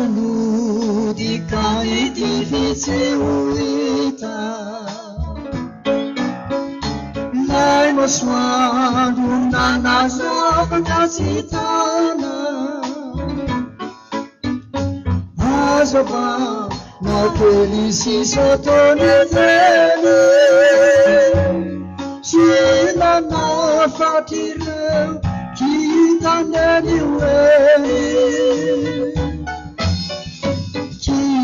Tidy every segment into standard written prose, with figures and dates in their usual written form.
Nudi kai di vizuita Lai mo swadu nana zovna sitana Azoba na kelisi sotone tene Shina na fatire kita neniwe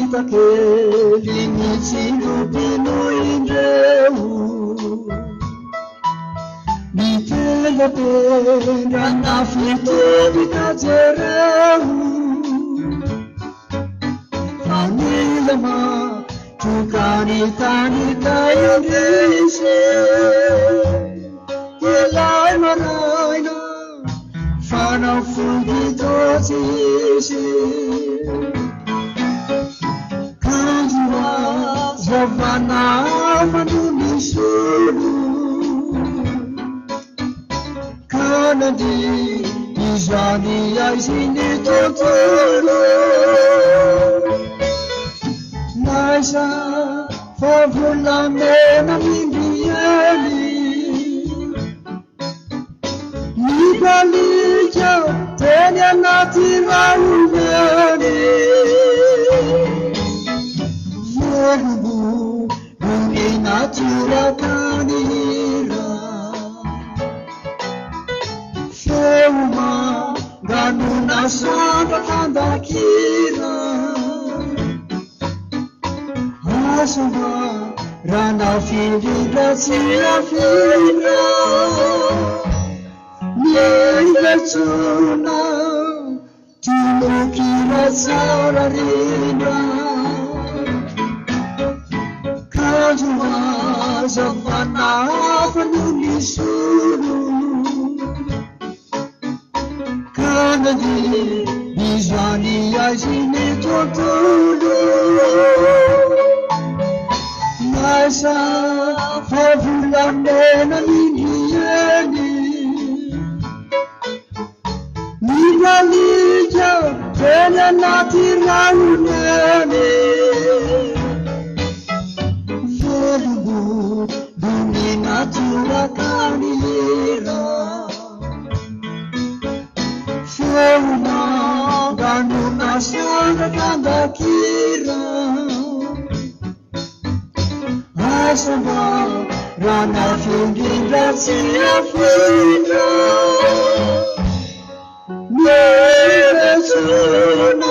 Kita kelini sinubino indreu Mitele pera na fito di kazereu Anilama tukani tani kayondese Yelai maraina fana fugi tozisi Zavana manuni sulu Kanadi Izani aizini totoro Naisa favula mena mindieli Nibalija tenya natira uveni Natura kanira Feuma ganuna santa kandakira Asuma rana fibra sia fibra Niente tuna Tinukira sararina Kajuma zavana panuni suru Kanadi bizani ajine totulu Naisa favula mena linieni Nigalija tena natirauneni Natura kanira Feuma ganuna sanga kandakira Asaba rana findira sia findra Mere suna